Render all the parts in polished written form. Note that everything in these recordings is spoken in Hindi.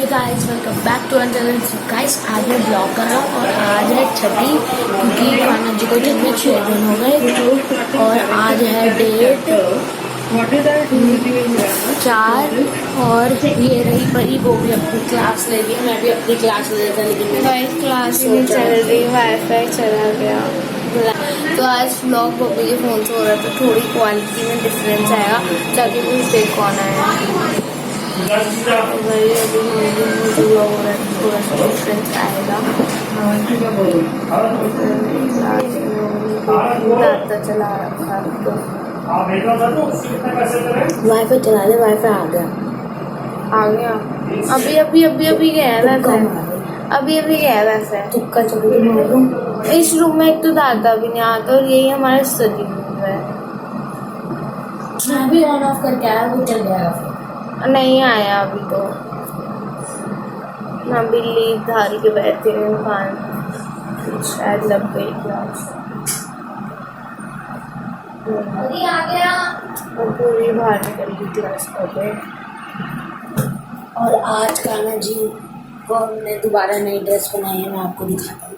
Hey guys, welcome back to our channel. Guys, आज मैं ब्लॉग कर रहा हूँ और आज है छठी, क्योंकि कान्हा जी को जन्मे 6 दिन हो गए और आज है डेट 4 और ये रही परी, वो भी अपनी क्लास ले रही है। मैं भी अपनी क्लास ले रहा था, लेकिन भाई क्लास नहीं चल रही, वाईफाई चला गया। तो आज व्लॉग बब्बी के फोन से हो रहा था, थोड़ी क्वालिटी में डिफरेंस आएगा। जाके कुछ देख कौन आया भाई, अभी मुझे व्लॉग हो रहा है, थोड़ा सा डिफरेंस आएगा। दाता चला रखा तो वाईफाई चला दे, वाईफाई आ गया। अभी अभी अभी अभी गया वैसे, अभी अभी गया वैसे। तुक्का चल, इस रूम में एक तो दादा भी नहीं आता और यही हमारा स्टडी रूम है। मैं भी ऑन ऑफ करके आया, वो चल गया, नहीं आया अभी तो। मैं बिल्ली धारी के बैठे हैं, कान शायद लग गई क्लास। आ गया और पूरी बाहर निकल गई क्लास पे। और आज कान्हा जी को हमने दोबारा नई ड्रेस बनाई है, मैं आपको दिखाता हूँ।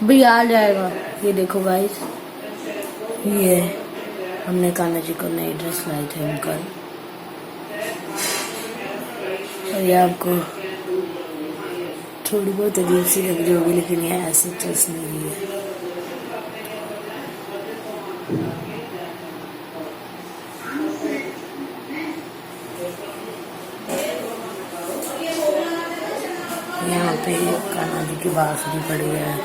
भी आ जाएगा, ये देखो गाइस, ये हमने कान्हा जी को नई ड्रेस लाई थे कल। और ये आपको थोड़ी बहुत अजीब सी लग रही होगी, लेकिन ये ऐसे ड्रेस नहीं है। यहाँ पे कान्हा जी की बांसुरी पड़ी है।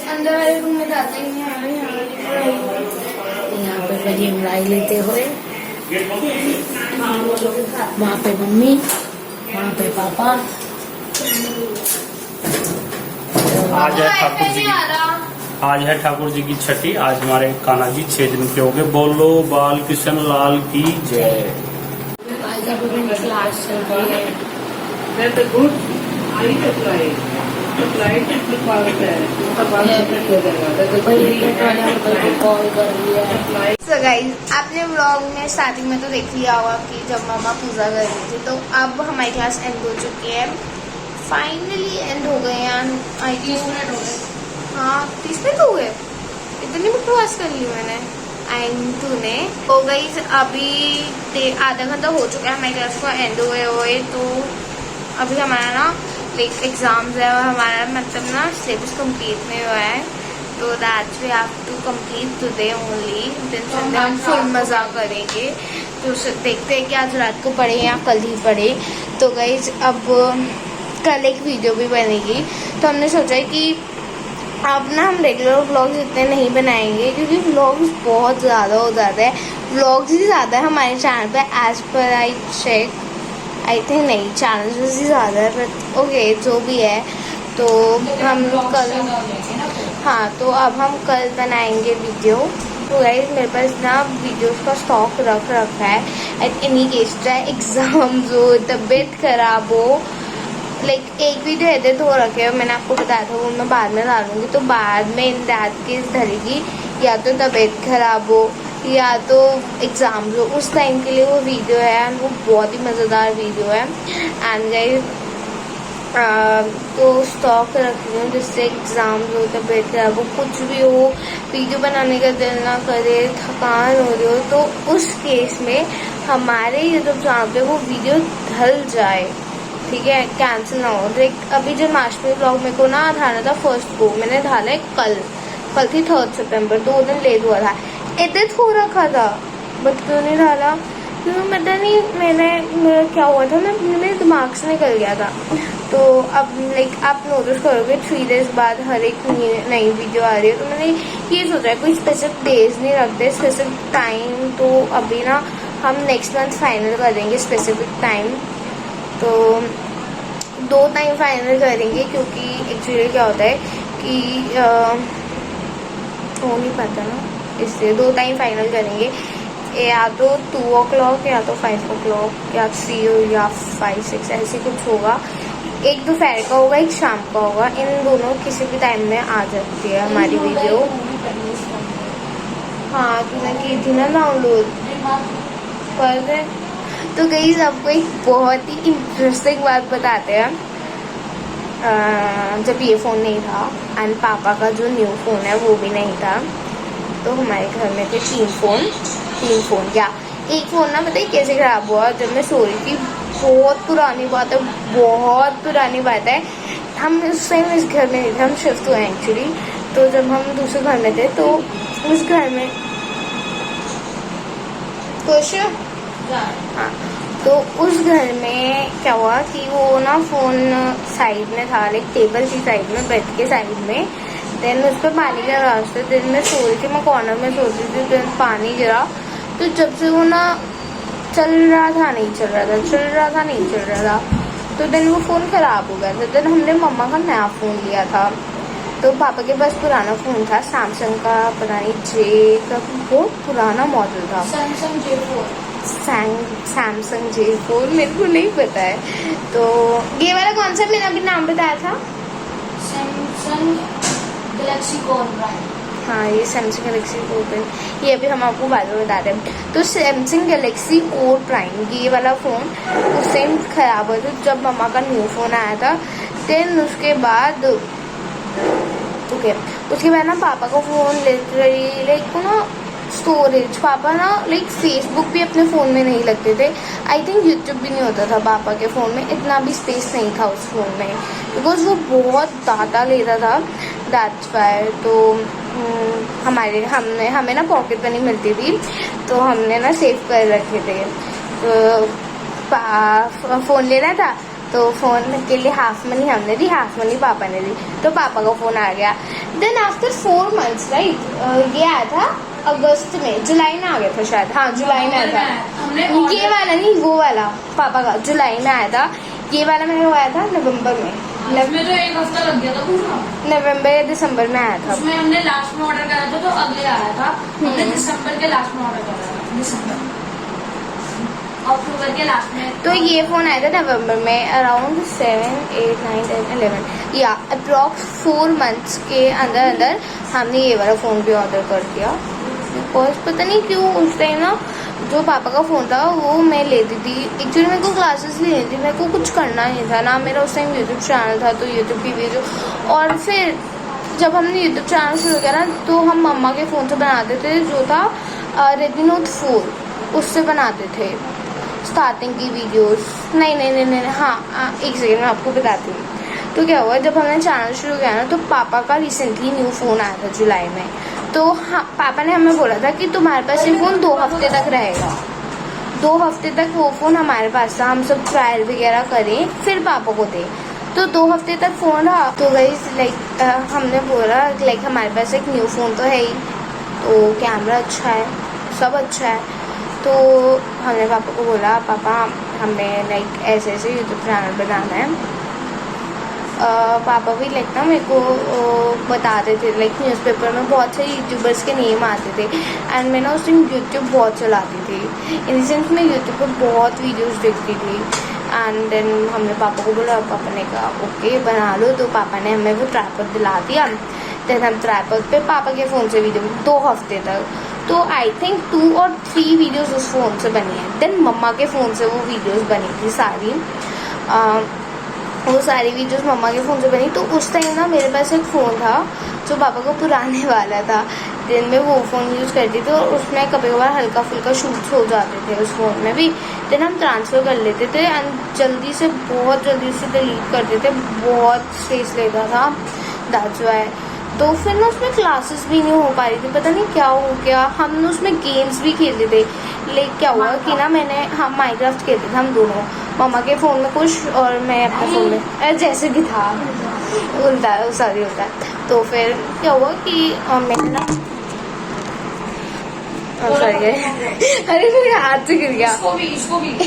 अंदर वाले रूम में जाते ही नहीं, यहाँ पे बड़ी मलाई लेते हुए, वहाँ पे मम्मी, वहाँ पे पापा। आज है ठाकुर जी की छठी। आज हमारे कान्हा जी 6 दिन के हो गए। बोलो बाल कृष्ण लाल की जय। आज अभी क्लास चल रही है। कॉल कर रही है। So guys, आपने व्लॉग में स्टार्टिंग में तो देख लिया होगा कि जब मामा पूजा कर रही थी, तो अब हमारी क्लास एंड हो चुकी है। फाइनली एंड हो गए हैं। 30 मिनट हो गए। हाँ, 30 मिनट हो गए। इतनी बकवास कर ली मैंने तूने। तो गाइस, अभी आधा घंटा हो चुका है हमारी क्लास को एंड हुए। तो अभी हमारा ना लाइक एग्जाम्स है और हमारा मतलब ना सिलेबस कंप्लीट नहीं हुआ है, तो that's we have to complete today only. दिन संडे हम फुल मज़ा करेंगे। तो देखते हैं कि आज रात को पढ़े या कल ही पढ़े। तो गाइस, अब कल एक वीडियो भी बनेगी, तो हमने सोचा है कि अब ना हम रेगुलर व्लॉग्स इतने नहीं बनाएंगे, क्योंकि व्लॉग्स बहुत ज़्यादा हो जाते हैं। व्लॉग्स ही ज़्यादा है हमारे चैनल पे, as per I check. I think नहीं, चैनल्स ही ज़्यादा है, बट ओके, जो भी है। तो हम कल, हाँ, तो अब हम कल बनाएंगे वीडियो। तो गाइस, मेरे पास ना वीडियोस का स्टॉक रखा है एट एनी केस, चाहे एग्ज़ाम्स हो, तबीयत खराब हो। लाइक एक वीडियो एडिट हो रखे है, मैंने आपको बताया था, वो मैं बाद में डालूंगी। तो बाद में इन दैट केस धरेगी, या तो तबीयत खराब हो या तो एग्ज़ाम हो, उस टाइम के लिए वो वीडियो है। एंड वो बहुत ही मज़ेदार वीडियो है। एंड गाइस, तो स्टॉक रख रही हूँ, जिससे एग्ज़ाम हो, तबीयत खराब हो, कुछ भी हो, वीडियो बनाने का दिल ना करे, थकान हो रही हो, तो उस केस में हमारे यूट्यूब चैनल पे वो वीडियो ढल जाए, ठीक है, कैंसिल ना हो। लाइक अभी जन्माष्टमी ब्लॉग मेरे को ना डालना था फर्स्ट को, मैंने डाला है कल थी 3 सितंबर, 2 दिन लेट हुआ था। एडिट हो रखा था, बट क्यों नहीं डाला, क्यों पता नहीं। मेरा क्या हुआ था ना, मेरे दिमाग से निकल गया था। तो अब लाइक आप नोटिस करोगे 3 डेज बाद हर एक नई वीडियो आ रही है। तो मैंने ये सोचा है, कोई स्पेसिफिक डेज नहीं रखते, स्पेसिफिक टाइम। तो अभी ना हम नेक्स्ट मंथ फाइनल करेंगे स्पेसिफिक टाइम। तो 2 टाइम फाइनल करेंगे, क्योंकि एक्चुअली क्या होता है कि हो नहीं पाता ना, इससे 2 टाइम फाइनल करेंगे, या तो 2 o'clock या तो 5 o'clock या 3 या 5, 6 ऐसे कुछ होगा। एक दोपहर का होगा, एक शाम का होगा। इन दोनों किसी भी टाइम में आ जाती है हमारी वीडियो। हाँ तूने की थी ना डाउनलोड कर दे। तो गाइस आपको एक बहुत ही इंटरेस्टिंग बात बताते हैं। जब ये फ़ोन नहीं था एंड पापा का जो न्यू फ़ोन है वो भी नहीं था, तो हमारे घर में थे तीन फ़ोन क्या, एक फ़ोन ना बताइए कैसे ख़राब हुआ जब मैं सो रही थी। बहुत पुरानी बात है, बहुत पुरानी बात है। हम उस टाइम इस घर में नहीं थे, हम शिफ्ट हुए एक्चुअली। तो जब हम दूसरे घर में थे तो उस घर में खुश, हाँ, तो उस घर में क्या हुआ कि वो ना फ़ोन साइड में था, लाइक टेबल थी साइड में, बेड के साइड में। देन उस पर पानी का रास्ता, दिन में सो रही थी, मैं कॉर्नर में सोती थी, देन पानी गिरा। तो जब से वो ना चल रहा था नहीं चल रहा था, तो देन वो फ़ोन ख़राब हो गया था। देन हमने मम्मा का नया फ़ोन लिया था। तो पापा के पास पुराना फ़ोन था सैमसंग का, पता नहीं जे का, बहुत पुराना मॉडल था, सैमसंग J4, मेरे को नहीं पता है। तो ये वाला कौन सा मैंने अभी नाम बताया था, सैमसंग गैलेक्सी गोल्ड प्राइम। हाँ ये सैमसंग गैलेक्सी गोल्ड प्राइम, ये अभी हम आपको बाद में बता रहे हैं। तो सैमसंग गैलेक्सी गोल्ड प्राइम ये वाला फ़ोन उस टाइम ख़राब हुआ था जब मम्मा का न्यू फ़ोन आया था। देन उसके बाद ना पापा का फ़ोन लिटरली लाइक ना स्टोरेज, पापा ना लाइक फेसबुक भी अपने फ़ोन में नहीं लगते थे। आई थिंक यूट्यूब भी नहीं होता था पापा के फ़ोन में, इतना भी स्पेस नहीं था उस फ़ोन में, बिकॉज वो बहुत डाटा लेता था, दैट्स वाई। तो हमें ना पॉकेट मनी मिलती थी, तो हमने ना सेव कर रखे थे। तो फ़ोन लेना था तो फ़ोन के लिए हाफ मनी हमने दी, हाफ मनी पापा ने दी, तो पापा का फ़ोन आ गया। देन आफ्टर 4 months राइट, ये आया था अगस्त में, जुलाई में आ गया था शायद, हाँ जुलाई में आया था। ये वाला नहीं, वो वाला पापा का जुलाई में आया था। ये वाला मैंने आया था नवंबर में, तो एक हफ्ता लग गया था पूरा, नवंबर या दिसंबर में आया था। उसमें हमने लास्ट में ऑर्डर करा था तो अगले आया था, हमने दिसंबर के लास्ट में ऑर्डर करा था, दिसंबर अक्टूबर के लास्ट में। तो ये फ़ोन आया था नवंबर में, अराउंड 7, 8, 9, 10, 11 या अप्रॉक्स 4 months के अंदर हमने ये वाला फ़ोन भी ऑर्डर कर दिया। बिकॉज पता नहीं क्यों उस टाइम ना जो पापा का फ़ोन था वो मैं लेती थी। एक्चुअली मेरे को क्लासेस लेनी थी, मेरे को कुछ करना नहीं था ना, मेरा उस टाइम यूट्यूब चैनल था, तो यूट्यूब की वीडियो। और फिर जब हमने यूट्यूब चैनल शुरू किया ना, तो हम मम्मा के फ़ोन से बनाते थे, जो था Redmi Note 4, उससे बनाते थे स्टार्टिंग की वीडियोस। नहीं, हाँ एक सेकेंड मैं आपको बताती हूँ। तो क्या हुआ, जब हमने चैनल शुरू किया ना, तो पापा का रिसेंटली न्यू फ़ोन आया था जुलाई में। तो हाँ पापा ने हमें बोला था कि तुम्हारे पास ये फ़ोन 2 हफ्ते तक रहेगा, 2 हफ्ते तक वो फ़ोन हमारे पास था, हम सब ट्रायल वगैरह करें फिर पापा को दें। तो 2 हफ्ते तक फ़ोन रहा। तो गाइस लाइक हमने बोला लाइक हमारे पास एक न्यू फ़ोन तो है ही, तो कैमरा अच्छा है, सब अच्छा है। तो हमने पापा को बोला पापा हमें लाइक ऐसे यूट्यूब चैनल बनाना है। पापा भी लाइक ना मेरे को बताते थे, लाइक न्यूज़पेपर में बहुत से यूट्यूबर्स के नेम आते थे एंड मैं ना उस दिन यूट्यूब बहुत चलाती थी, इन द सेंस मैं यूट्यूब पर बहुत वीडियोस देखती थी। एंड देन हमने पापा को बोला, पापा ने कहा ओके बना लो। तो पापा ने हमें वो ट्राइपॉड दिला दिया। देन हम ट्राइपॉड पे पापा के फ़ोन से वीडियो 2 हफ्ते तक, तो आई थिंक 2 और 3 वीडियोस उस फ़ोन से बनी है। देन मम्मा के फ़ोन से वो वीडियोस बनी थी सारी, वो सारी वीडियोस मम्मा के फ़ोन से बनी। तो उस टाइम ना मेरे पास एक फ़ोन था जो पापा को पुराने वाला था, दिन में वो फ़ोन यूज़ करती थी और उसमें कभी कभार हल्का फुल्का शूट्स हो जाते थे उस फ़ोन में भी। देन हम ट्रांसफ़र कर लेते थे एंड बहुत जल्दी से डिलीट करते थे, बहुत स्पेस लेता था, दैट्स व्हाई। तो फिर ना उसमें क्लासेस भी नहीं हो पा रही थी, पता नहीं क्या हो गया। हम उसमें गेम्स भी खेलते थे, लेकिन क्या हुआ कि ना हम माइनक्राफ्ट खेलते थे हम दोनों, मम्मा के फ़ोन में कुछ और मैं अपने फ़ोन में, जैसे भी था उल्टा सॉरी होता। तो फिर क्या हुआ कि मैंने ना सॉरी अरे मेरे हाथ से गिर गया, इसको भी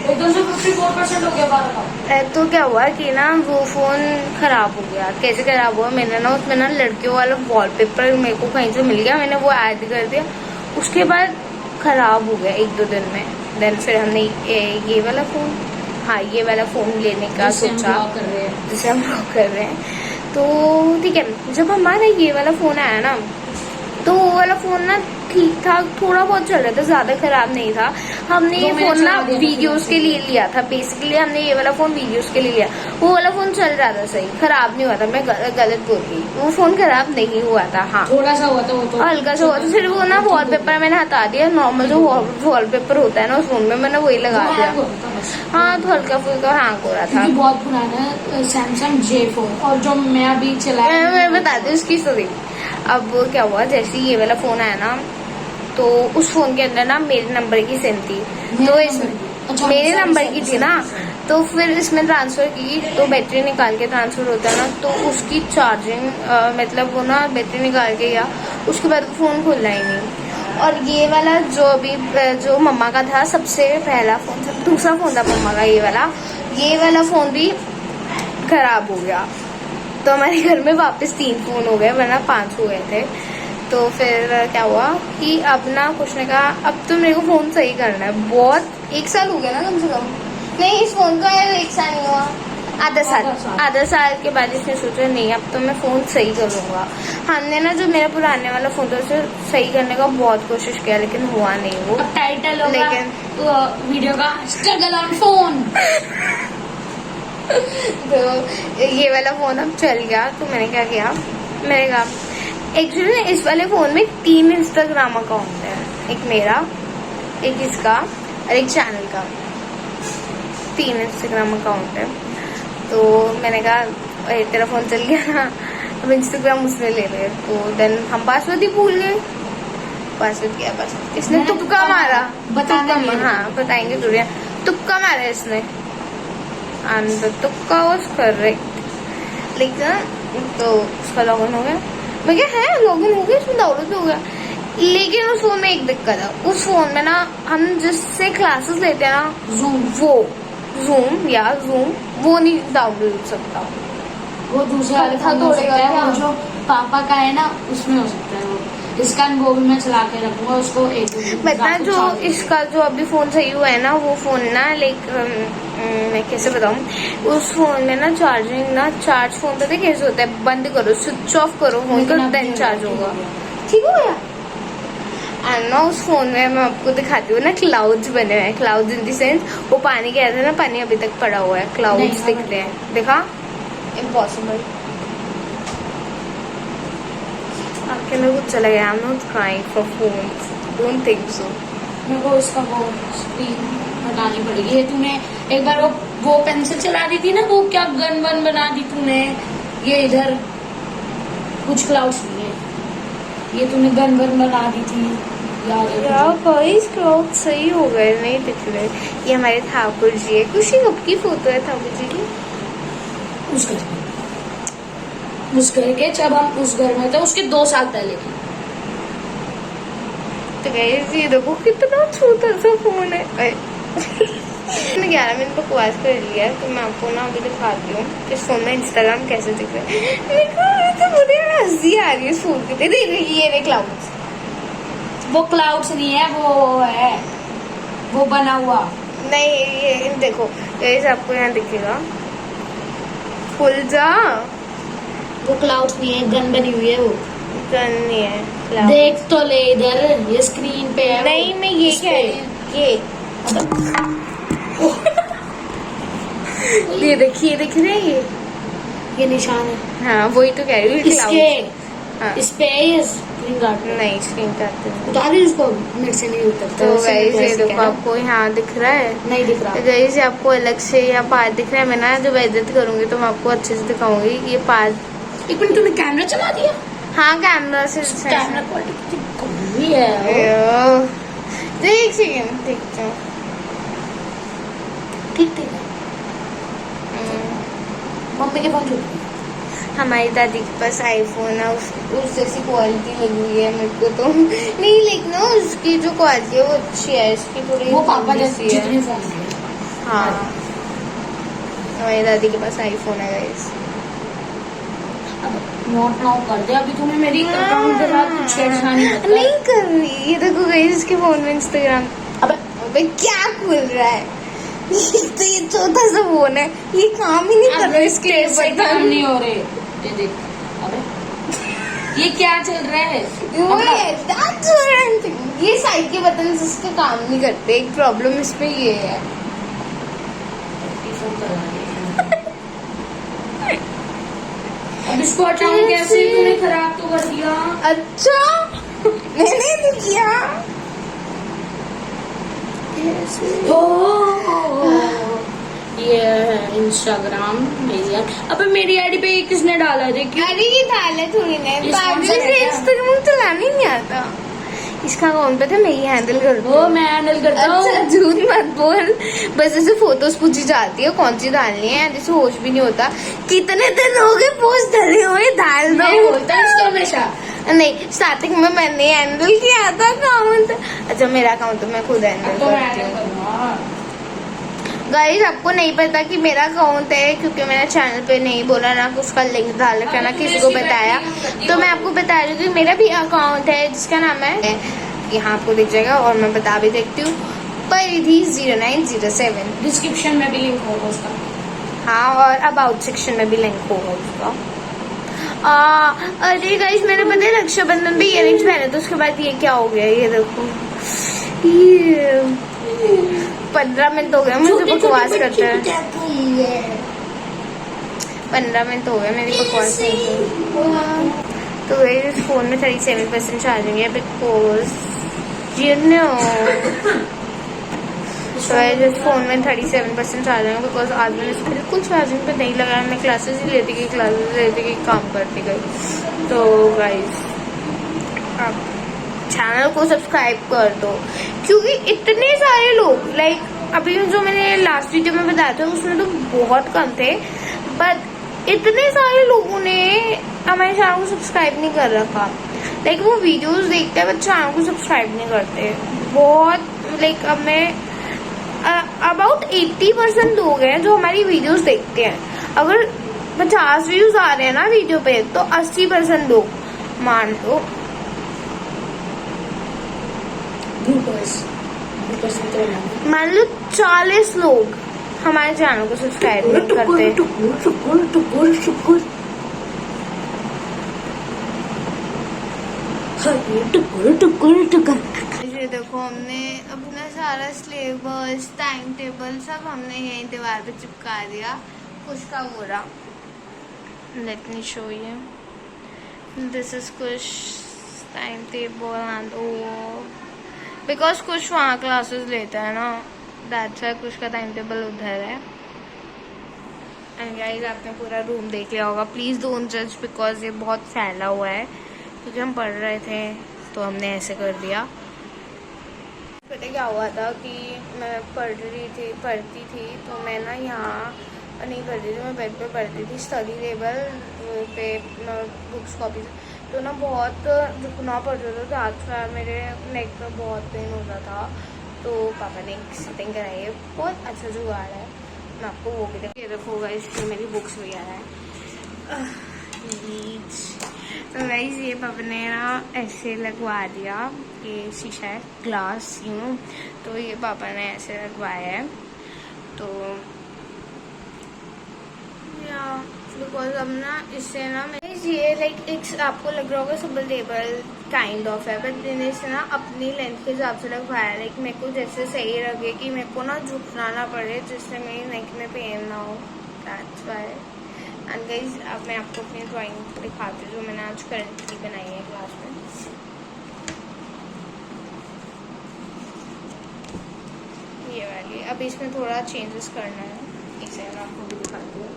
एकदम से 54% हो गया 12 का। तो क्या हुआ कि ना वो फ़ोन ख़राब हो गया। कैसे ख़राब हुआ, मैंने ना उसमें ना लड़कियों वाला वॉलपेपर मेरे को कहीं से मिल गया, मैंने वो ऐड कर दिया, उसके बाद ख़राब हो गया 1-2 दिन में। देन फिर हमने ये वाला फ़ोन हाँ ये वाला फ़ोन लेने का सोचा, कर रहे हैं। जिसे हम लोग कर रहे हैं। तो ठीक है, जब हमारा ये वाला फ़ोन आया ना, तो वो वाला फ़ोन ना ठीक ठाक थोड़ा बहुत चल रहा था, ज़्यादा ख़राब नहीं था। हमने ये फ़ोन ना वीडियोस के लिए लिया था, बेसिकली हमने ये वाला फ़ोन वीडियोस के लिए लिया। वो वाला फ़ोन चल रहा था सही, ख़राब नहीं हुआ था। मैं गलत बोल गई, वो फ़ोन ख़राब नहीं हुआ था। हाँ थोड़ा सा हुआ था वो तो, हल्का सा हुआ था। फिर वो ना वॉलपेपर मैंने हटा दिया, नॉर्मल जो वॉलपेपर होता है ना उस फ़ोन में, मैंने वही लगा दिया। हाँ तो हल्का फुल्का हैंग हो रहा था। क्योंकि बहुत पुराना है सैमसंग J4, और जो मैं अभी चलाया मैं बताती हूँ उसकी स्टोरी। अब क्या हुआ, जैसे ये वाला फ़ोन आया ना, तो उस फ़ोन के अंदर ना मेरे नंबर की सिम थी, तो इस मेरे नंबर की थी ना, तो फिर इसमें ट्रांसफ़र की, तो बैटरी निकाल के ट्रांसफ़र होता है ना, तो उसकी चार्जिंग मतलब वो ना बैटरी निकाल के या उसके बाद फ़ोन खुला ही नहीं। और ये वाला जो अभी जो मम्मा का था सबसे पहला फ़ोन, दूसरा फ़ोन था मम्मा का, ये वाला फ़ोन भी ख़राब हो गया। तो हमारे घर में वापस 3 फ़ोन हो गए, वरना 5 हो गए थे। तो फिर क्या हुआ कि अब ना कुछ ने कहा अब तो मेरे को फ़ोन सही करना है। बहुत 1 साल हो गया ना कम से कम, नहीं इस फ़ोन का 1 साल नहीं हुआ, आधा साल के बाद इसने सोचा नहीं अब तो मैं फ़ोन सही करूँगा। हमने ना जो मेरा पुराने वाला फ़ोन था उसे सही करने का बहुत कोशिश किया, लेकिन हुआ नहीं वो। अब टाइटल होगा लेकिन वीडियो का स्ट्रगल ऑन फोन। तो ये वाला फ़ोन अब चल गया, तो मैंने क्या किया, मैंने कहा एक्चुअली इस वाले फ़ोन में 3 इंस्टाग्राम अकाउंट है, एक मेरा, एक इसका और एक चैनल का। 3 इंस्टाग्राम अकाउंट है। तो मैंने कहा अरे तेरा फ़ोन चल गया ना, अब इंस्टाग्राम उसमें ले ले। तो देन हम पासवर्ड ही भूल गए। पासवर्ड क्या पासवर्ड, इसने तुक्का मारा, हाँ बताएंगे थोड़ी, तुक्का मारा इसने, एंड द तुक्का वाज करेक्ट। लेकिन तो उसका लॉगिन हो गया, मैं क्या है लॉगिन हो गया, इसमें डाउनलोड भी हो गया। लेकिन उस फोन में एक दिक्कत है, उस फोन में ना हम जिससे क्लासेस लेते हैं ना, जूम वो नहीं डाउनलोड हो सकता। वो दूसरे वाले फोन में हो सकता है, वो जो पापा का है ना उसमें हो सकता है। वो इसका वो भी मैं चला के रखूंगा उसको बता जो इसका जो अभी फोन सही हुआ है ना, वो फोन ना लाइक मैं कैसे बताऊँ, उस फोन में ना चार्जिंग ना, चार्ज फोन पता कैसे होता है, बंद करो स्विच ऑफ करो फोन को, देन चार्ज होगा, ठीक हो गया। एंड ना उस फोन में मैं आपको दिखाती हूँ ना, क्लाउड्स बने हुए हैं, क्लाउड्स इन द सेंस वो पानी के ऐसे ना, पानी अभी तक पड़ा हुआ है, क्लाउड्स दिख रहे हैं, देखा, इम्पॉसिबल। आपके अंदर कुछ चला गया, I am not crying for phones, don't think so. मेरे को इसका वो स्क्रीन हटानी पड़ेगी। ये तूने एक बार वो पेंसिल चला दी थी ना, वो क्या गन वन बना दी तूने, ये इधर कुछ क्लाउड्स नहीं है, ये तूने गन वन बना दी थी, याद है यार गाइस क्लाउड सही हो गए, नहीं दिख रहे। ये हमारे ठाकुर जी है, खुशी कब की फोटो है ठाकुर जी की, उस घर के, जब हम उस घर में थे उसके 2 साल पहले की। तो गाइस ये देखो कितना छोटा सा फोन है। मैंने 11 मिनट बकवास कर लिया, तो मैं आपको ना अभी दिखाती हूँ इस फोन में इंस्टाग्राम कैसे दिख रहा है। देखो तो मुझे हंसी आ रही है इस फोन की, देखिए ये क्लाउड्स, वो क्लाउड्स नहीं है, वो है वो बना हुआ। नहीं ये देखो गाइस आपको यहाँ दिखेगा, खुल जा, वो क्लाउड्स नहीं है, गन बनी हुई है वो, गन नहीं है cloud। देख तो ले इधर, ये स्क्रीन पे है। नहीं मैं ये कह रही हूँ, ये देखिए दिख रहे हैं ये निशान है, हाँ वही तो कह रही हूँ इसके हाँ। इस पे ये स्क्रीन गार्ड नहीं स्क्रीन काटते हैं। उतार दी इसको, नेट से नहीं उतरता। तो ऐसे गाइस ये ऐसे देखो कहना। आपको यहाँ दिख रहा है, नहीं दिख रहा। गाइस आपको अलग से यहाँ पार्ट दिख रहा है। मैं ना जब एडिट करूंगी तो मैं आपको अच्छे से दिखाऊंगी ये पार्ट। एक मिनट, तूने कैमरा चला दिया? हाँ कैमरा से कैमरा क्वालिटी कितनी कमी है। एक सेकेंड देखते हो, ठीक ठीक है। मम्मी के फोन छूट हमारी दादी के पास आईफोन है, उस जैसी क्वालिटी लगी हुई है मेरे को तो नहीं, लेकिन ना उसकी जो क्वालिटी है वो अच्छी है, इसकी थोड़ी वो पापा जैसी है। जितनी फोन है। हाँ हमारी दादी के पास आईफोन है गाइस। नोट नाउ कर दे, अभी तूने मेरी अकाउंट के साथ कुछ छेड़छाड़ी मत कर। नहीं कर रही, ये देखो गाइस इसके फोन में इंस्टाग्राम। अबे क्या खुल रहा है, तो ये चौथा सा फोन है, ये काम ही नहीं कर रहा इसके कैसे बटन। काम नहीं हो रहे। ये देख, अबे ये क्या चल रहा है? ये साइड के बटन इसके काम नहीं करते, एक प्रॉब्लम इसमें ये है। अब इसको हटाऊं कैसे? तूने खराब तो कर दिया। अच्छा मैंने तो किया। ये है इंस्टाग्राम मेरी आईडी। अबे मेरी आईडी पे ये किसने डाला है? देखिए अरे ये डाले थोड़ी ना, ये बाबू sponsor है से क्या? इंस्टाग्राम चलाना ही नहीं आता। इसका अकाउंट पे था, मैं ही हैंडल करती वो हूँ। मैं हैंडल करता हूँ। अच्छा झूठ मत बोल, बस ऐसे फोटोज पूछी जाती है कौन सी डालनी है, जैसे होश भी नहीं होता। कितने दिन हो गए पोस्ट डले हुए, डाल मैं दो। बोलता हूँ इसको हमेशा। नहीं स्टार्टिंग में मैंने हैंडल किया था अकाउंट। अच्छा मेरा अकाउंट तो मैं खुद हैंडल तो मैं करती हैंडल हूँ। करूँगा। गाइस आपको नहीं पता कि मेरा अकाउंट है, क्योंकि मैंने चैनल पे नहीं बोला ना, उसका लिंक डाल रखा ना किसी को बताया, तो मैं आपको बता रही हूँ कि मेरा भी अकाउंट है जिसका नाम है, यहाँ आपको दिख जाएगा और मैं बता भी देखती हूँ, परिधि 0907। डिस्क्रिप्शन में भी लिंक होगा उसका। हाँ और अबाउट सेक्शन में भी लिंक होगा उसका। अरे गाइस मैंने पता है रक्षाबंधन पे इयररिंग्स पहने, तो उसके बाद ये क्या हो गया, ये देखो, ये 15 मिनट हो गए मुझे बकवास करते हैं। 15 मिनट हो गए मेरी बकवास नहीं। तो इस फोन में 37% चार्जिंग है, बिकॉज यू नो इस फोन में 37% चार्जिंग है, बिकॉज आज मैंने इसको बिल्कुल चार्जिंग पे नहीं लगाया। मैं क्लासेस ही लेती गई काम करती गई। तो गाइस आप चैनल को सब्सक्राइब कर दो, क्योंकि इतने सारे लोग लाइक अभी जो मैंने लास्ट वीडियो में बताया था उसमें तो बहुत कम थे, बट इतने सारे लोगों ने हमारे चैनल को सब्सक्राइब नहीं कर रखा। लाइक वो वीडियोस देखते हैं बट चैनल को सब्सक्राइब नहीं करते। बहुत लाइक अब मैं अबाउट 80% लोग हैं जो हमारी वीडियोस देखते हैं। अगर 50 व्यूज आ रहे हैं ना वीडियो पे, तो 80% लोग मान लो, मान लो 40 लोग हमारे चैनल को सब्सक्राइब नहीं करते। ये देखो हमने अपना सारा सिलेबस टाइम टेबल सब हमने यहीं दीवार पे चिपका दिया। कुछ का हो रहा, let me show you, this is कुछ टाइम टेबल एंड बिकॉज कुछ वहाँ क्लासेस लेता है ना, दैट्स व्हाई कुछ का टाइम टेबल उधर है। एंड गाइस आपने पूरा रूम देख लिया होगा, प्लीज़ डोंट जज बिकॉज ये बहुत फैला हुआ है, क्योंकि हम पढ़ रहे थे तो हमने ऐसे कर दिया। पता क्या हुआ था कि मैं पढ़ती थी तो मैं ना यहाँ नहीं पढ़ती थी, मैं बेड पे पढ़ती थी, स्टडी टेबल पे बुक्स कॉपी, तो ना बहुत रुकना पड़ता था, तो हाथ का मेरे नेक में बहुत पेन होता था। तो पापा ने सेटिंग कराई है, बहुत अच्छा जुगाड़ है, मैं आपको वो भी ये देखो इसमें मेरी बुक्स वगैरह है। तो गाइस ये पापा ने ना ऐसे लगवा दिया, ये शीशा है ग्लास नो, तो ये पापा ने ऐसे लगवाया है। तो बिकॉज अब ना इससे ना ये लाइक एक आपको लग रहा होगा सिंपल टेबल काइंड ऑफ है, बट मैंने इसे ना अपनी लेंथ के हिसाब से लगवाया, लाइक मेरे को जैसे सही लगे कि मेरे को ना झुकना ना पड़े, जिससे मेरी नेक में पेन ना हो, दैट्स व्हाई। एंड गाइस अब मैं आपको अपनी ड्राइंग दिखाती हूँ जो मैंने आज करंटली बनाई है क्लास में। ये वाली, अब इसमें थोड़ा चेंजेस करना है, इसे मैं आपको भी दिखाती हूँ।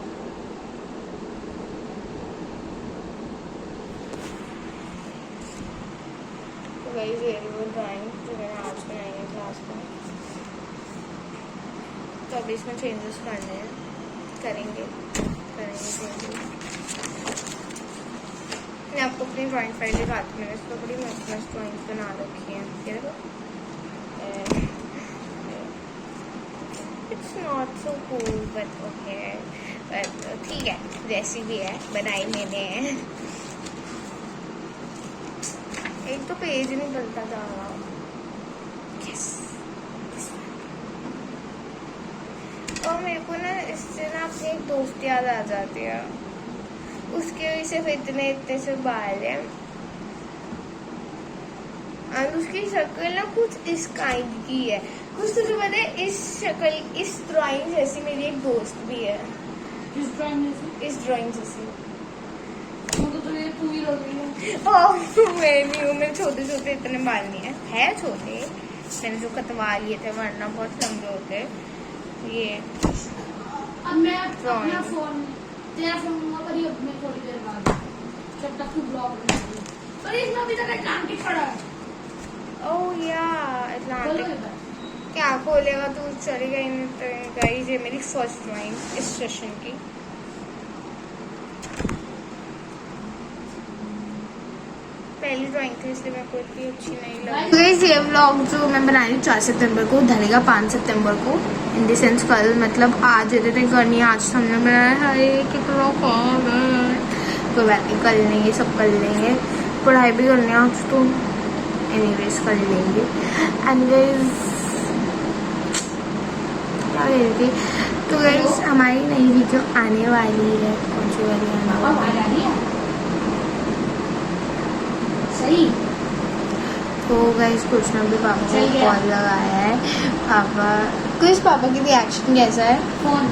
तो गाइस ये वो ड्राइंग जो मैंने आज बनाई है क्लास में, तो अब इसमें चेंजेस करने हैं, करेंगे मैं आपको अपनी ड्राइंग फाइल दिखाती हूँ। मैंने इस पर बड़ी मस्त मस्त ड्राइंग्स बना रखी हैं, it's not so cool but okay, but ठीक है, जैसी भी है बनाई मैंने है। एक तो पेज ही नहीं बनता था। yes. और मेरे को ना इससे ना अपनी एक दोस्त याद आ जाती है, उसके भी सिर्फ इतने इतने से बाल हैं और उसकी शक्ल ना कुछ इस काइंड की है। कुछ तुझे पता है, इस शक्ल इस ड्राइंग जैसी मेरी एक दोस्त भी है, इस ड्राइंग में से इस ड्राइंग जैसी। तो ये तू ही लग रही है। मैं नहीं हूँ, मेरे छोटे छोटे इतने बाल नहीं है छोटे, मैंने जो कटवा लिए थे वरना बहुत लंबे होते। ये अब मैं अपना फोन तेरा फोन लूंगा पर ये मैं थोड़ी देर बाद, जब तक तू ब्लॉग बनाएगी। पर इसमें अभी तक अटलांटिक पड़ा है। ओह या अटलांटिक क्या खोलेगा तू, चलेगा ही नहीं। तो गाइस ये मेरी फर्स्ट ड्राइंग इस सेशन की। पहली ड्राइंग थी इसलिए मेरे को इतनी अच्छी नहीं लगी। गाइस ये व्लॉग जो मैं बना रही हूँ 4 सितंबर को धरेगा 5 सितंबर को, इन द सेंस कल, मतलब आज इतने करनी है, आज हमने बनाया है कितना काम है। कोई बात नहीं, कर लेंगे, सब कर लेंगे, पढ़ाई भी करनी है आज तो, एनीवेज कर लेंगे। एंड गाइस क्या कह रही थी, तो गाइस हमारी नई वीडियो आने वाली है। कौन सी वाली आने वाली है? सही। तो गाइस कुछ ना भी पापा को कॉल लगाया है। पापा कुछ, पापा की रिएक्शन कैसा है? फोन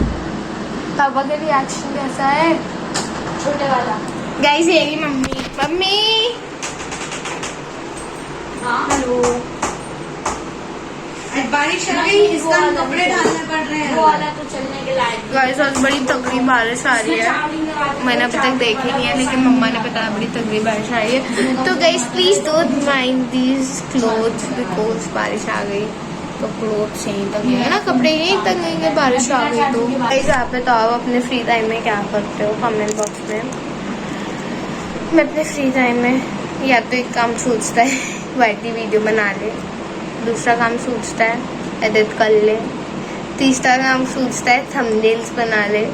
पापा का रिएक्शन कैसा है? छोटे वाला। गाइस ये रही मम्मी। मम्मी हाँ हेलो। बारिश आ गई, इस टाइम कपड़े डालने पड़ रहे हैं। वो वाला तो चलने के लायक। गाइस आज बड़ी तगड़ी बारिश आ रही है, मैंने अभी तक देखी नहीं है लेकिन मम्मा ने बताया बड़ी तगड़ी बारिश आ रही है। तो guys please don't mind these clothes because बारिश आ गई तो क्लोथ्स यहीं तक ना, कपड़े यहीं तक नहीं, बारिश आ गई तो। गाइस आप बताओ अपने फ्री टाइम में क्या करते हो कमेंट बॉक्स में। मैं अपने फ्री टाइम में या तो एक काम सोचता है वाइटी वीडियो बना ले, दूसरा काम सोचता है एडिट कर ले, तीसरा काम सोचता है थंबनेल्स बना ले,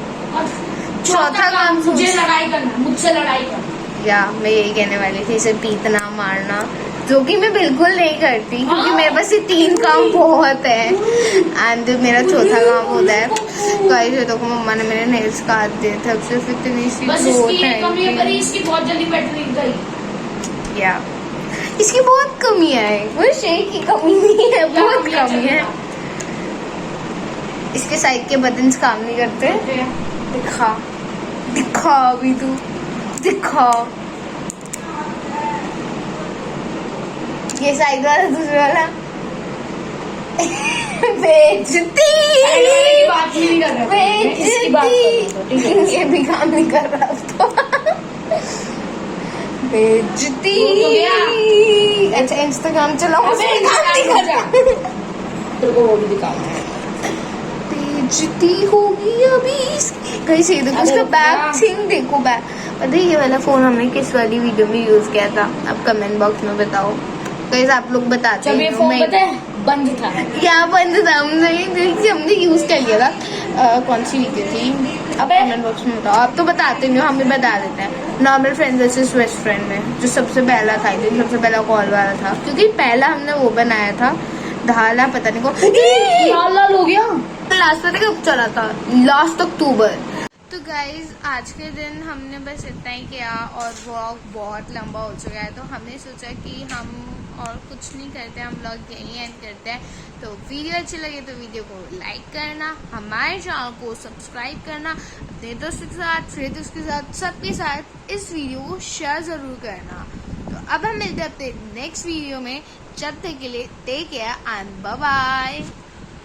चौथा काम मुझे सोचता लड़ाई करना, मुझसे लड़ाई करना। या मैं यही कहने वाली थी, इसे पीटना मारना, जो कि मैं बिल्कुल नहीं करती क्योंकि मेरे पास ये 3 काम बहुत है। एंड मेरा चौथा काम होता है गाइस ये देखो मम्मा ने मेरे नेल्स काट दिए थे, अब सिर्फ इतनी सी बस ग्रोथ इसकी एक कमी है, पर है इसकी बहुत जल्दी बैटरी गई। या इसकी बहुत कमी है, वो शेर की कमी नहीं है, बहुत कमी है। इसके साइड के बटन्स काम नहीं करते। दिखा दिखा अभी तू दिखा, ये साइड वाला दूसरे वाला बेइज्जती बात ही नहीं कर रहा, इसकी बात कर रहा था, ठीक है? बेइज्जती, ये भी काम नहीं कर रहा तो बेइज्जती। वो तो गया। अच्छा इंस्टाग्राम चलाओ, अबे उसमें काम नहीं कर रहा। तेरे को वो भी दिखाऊंगा। बेइज्जती होगी अभी इसकी। कहीं से देखो अरे उसका बैक वाह। थिंग देखो, बैक। पता है ये वाला फोन हमने किस वाली वीडियो में यूज किया था, अब कमेंट बॉक्स में बताओ। कहीं आप लोग बताते जब ये हो, फोन मैं- पता है बंद था। क्या बंद था, हमने यूज कर लिया था। कौन सी वीडियो थी अब कमेंट बॉक्स में बताओ, आप तो बताते नहीं हो, हमें बता देते हैं। Normal friend versus best friend में जो सबसे पहला था, जो सबसे पहला कॉल वाला था, क्योंकि पहला हमने वो बनाया था ढाला, पता नहीं को लाल लाल हो गया। लास्ट पता कब चला था, लास्ट अक्टूबर। तो गाइज आज के दिन हमने बस इतना ही किया और व्लॉग बहुत लंबा हो चुका है, तो हमने सोचा कि हम और कुछ नहीं करते, हम व्लॉग यहीं एंड करते हैं। तो वीडियो अच्छी लगे तो वीडियो को लाइक करना, हमारे चैनल को सब्सक्राइब करना, अपने दोस्तों के साथ, फ्रेंड्स के साथ, सबके साथ इस वीडियो को शेयर ज़रूर करना। तो अब हम मिलते हैं अपने नेक्स्ट वीडियो में, जब तक के लिए take care and bye bye.